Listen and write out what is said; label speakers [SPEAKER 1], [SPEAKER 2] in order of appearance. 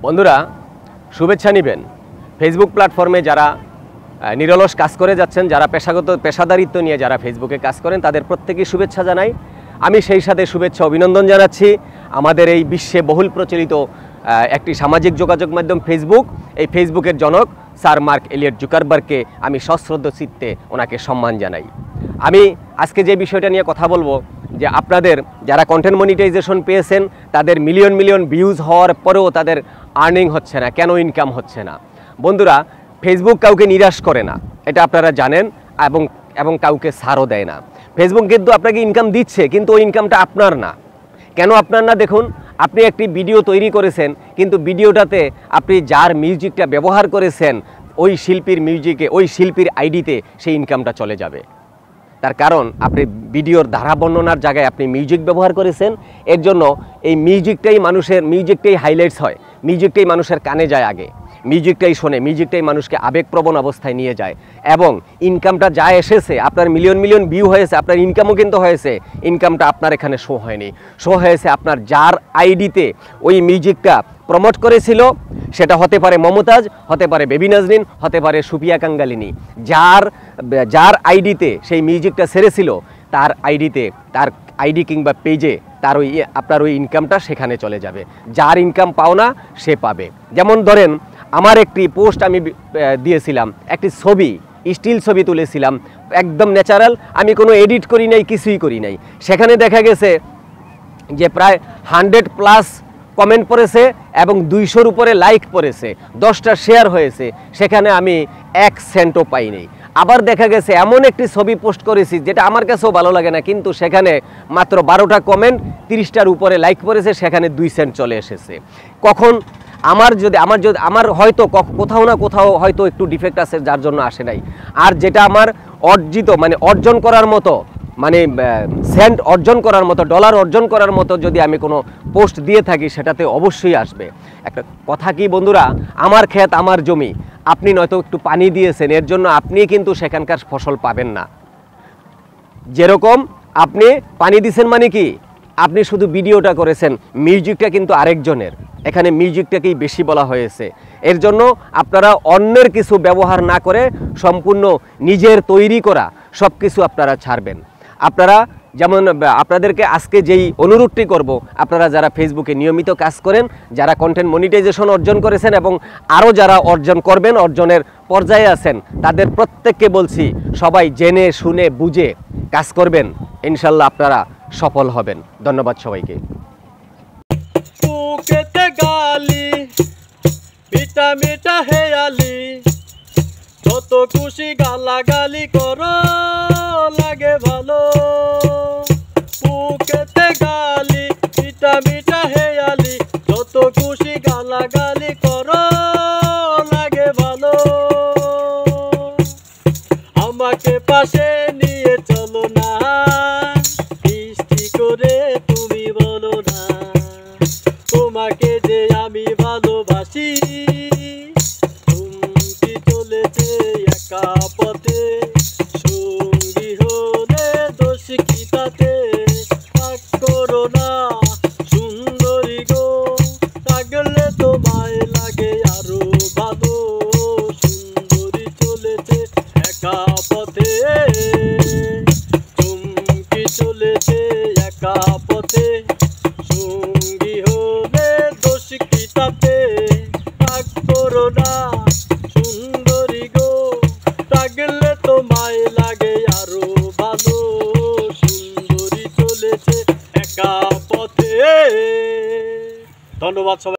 [SPEAKER 1] বন্ধুরা শুভেচ্ছা নেবেন। ফেসবুক প্ল্যাটফর্মে যারা নিরলস কাজ করে যাচ্ছেন, যারা পেশাদারিত্ব নিয়ে যারা ফেসবুকে কাজ করেন, তাদের প্রত্যেকেই শুভেচ্ছা জানাই। আমি সেই সাথে শুভেচ্ছা অভিনন্দন জানাচ্ছি আমাদের এই বিশ্বে বহুল প্রচলিত একটি সামাজিক যোগাযোগ মাধ্যম ফেসবুক। এই ফেসবুকের জনক স্যার মার্ক এলিয়ট জুকারবার্গকে আমি সশ্রদ্ধ চিত্তে ওনাকে সম্মান জানাই। আমি আজকে যে বিষয়টা নিয়ে কথা বলবো, যে আপনাদের যারা কন্টেন্ট মনিটাইজেশন পেয়েছেন, তাদের মিলিয়ন মিলিয়ন ভিউজ হওয়ার পরেও তাদের আর্নিং হচ্ছে না, কেন ইনকাম হচ্ছে না? বন্ধুরা, ফেসবুক কাউকে নিরাশ করে না, এটা আপনারা জানেন, এবং কাউকে ছাড়ও দেয় না। ফেসবুক কিন্তু আপনাকে ইনকাম দিচ্ছে, কিন্তু ওই ইনকামটা আপনার না। কেন আপনার না? দেখুন, আপনি একটি ভিডিও তৈরি করেছেন, কিন্তু ভিডিওটাতে আপনি যার মিউজিকটা ব্যবহার করেছেন, ওই শিল্পীর মিউজিকে, ওই শিল্পীর আইডিতে সেই ইনকামটা চলে যাবে। তার কারণ আপনি ভিডিওর ধারা বর্ণনার জায়গায় আপনি মিউজিক ব্যবহার করেছেন। এর জন্য এই মিউজিকটাই হাইলাইটস হয়, মিউজিকটাই মানুষের কানে যায় আগে, মিউজিকটাই শোনে, মিউজিকটাই মানুষকে আবেগপ্রবণ অবস্থায় নিয়ে যায়। এবং ইনকামটা যা এসেছে, আপনার মিলিয়ন মিলিয়ন ভিউ হয়েছে, আপনার ইনকামও কিন্তু হয়েছে, ইনকামটা আপনার এখানে শো হয়নি। শো হয়েছে আপনার যার আইডিতে ওই মিউজিকটা প্রমোট করেছিল, সেটা হতে পারে মমতাজ, হতে পারে বেবি নাজরিন, হতে পারে সুপিয়া কাঙ্গালিনী। যার আইডিতে সেই মিউজিকটা ছেড়েছিল, তার আইডিতে, তার আইডি কিংবা পেজে তার আপনার ওই ইনকামটা সেখানে চলে যাবে। যার ইনকাম পাও না সে পাবে। যেমন ধরেন, আমার একটি পোস্ট আমি দিয়েছিলাম, একটি ছবি, স্টিল ছবি তুলেছিলাম, একদম ন্যাচারাল, আমি কোনো এডিট করি নাই, কিছুই করি নাই। সেখানে দেখা গেছে যে প্রায় 100+ কমেন্ট পড়েছে এবং 200-র উপরে লাইক পড়েছে, 10টা শেয়ার হয়েছে, সেখানে আমি 1 সেন্টও পাইনি। আবার দেখা গেছে এমন একটি ছবি পোস্ট করেছি যেটা আমার কাছেও ভালো লাগে না, কিন্তু সেখানে মাত্র 12টা কমেন্ট, 30টার উপরে লাইক পড়েছে, সেখানে 2 সেন্ট চলে এসেছে। কখন আমার হয়তো কোথাও না কোথাও হয়তো একটু ডিফেক্ট আছে, যার জন্য আসে নাই। আর যেটা আমার অর্জন করার মতো, সেন্ট অর্জন করার মতো, ডলার অর্জন করার মতো যদি আমি কোনো পোস্ট দিয়ে থাকি, সেটাতে অবশ্যই আসবে। একটা কথা কি বন্ধুরা, আমার ক্ষেত আমার জমি, আপনি নয়তো একটু পানি দিয়েছেন, এর জন্য আপনি কিন্তু সেখানকার ফসল পাবেন না। যেরকম আপনি পানি দিয়েছেন মানে কি, আপনি শুধু ভিডিওটা করেছেন, মিউজিকটা কিন্তু আরেকজনের, এখানে মিউজিকটাকেই বেশি বলা হয়েছে। এর জন্য আপনারা অন্যের কিছু ব্যবহার না করে সম্পূর্ণ নিজের তৈরি করা সব কিছু আপনারা ছাড়বেন। আপনারা যেমন, আপনাদেরকে আজকে যেই অনুরোধটি করব, আপনারা যারা ফেসবুকে নিয়মিত কাজ করেন, যারা কন্টেন্ট মনিটাইজেশন অর্জন করেছেন এবং আরও যারা অর্জন করবেন, অর্জনের পর্যায়ে আছেন, তাদের প্রত্যেককে বলছি, সবাই জেনে শুনে বুঝে কাজ করবেন, ইনশাল্লাহ আপনারা সফল হবেন। ধন্যবাদ সবাইকে।
[SPEAKER 2] মিঠা মিঠা হেয়ালি, যত খুশি গালাগালি করো, লাগে ভালো। বুকেতে গালি, মিঠা মিঠা হেয়ালি, যত খুশি গালাগালি করো, লাগে ভালো। আমাকে পাশে নিয়ে চলো না, মিষ্টি করে তুমি বলো না, তোমাকে যে আমি ভালোবাসি। তুমি চলেছে একা পথে, সঙ্গী হলে দোষ কি তাতে? রাগ করো না সুন্দরী গো, থাকলে তোমায় লাগে আরো ভালো। সুন্দরী চলেছে একা পথে, চুমকি চলেছে একা পথে, সঙ্গী হলে দোষ কি তাতে? রাগ করো না সুন্দরী গো, থাকলে তোমায় লাগে আরো ভালো। সুন্দরী চলেছে একা পথে। ধন্যবাদ সবাই।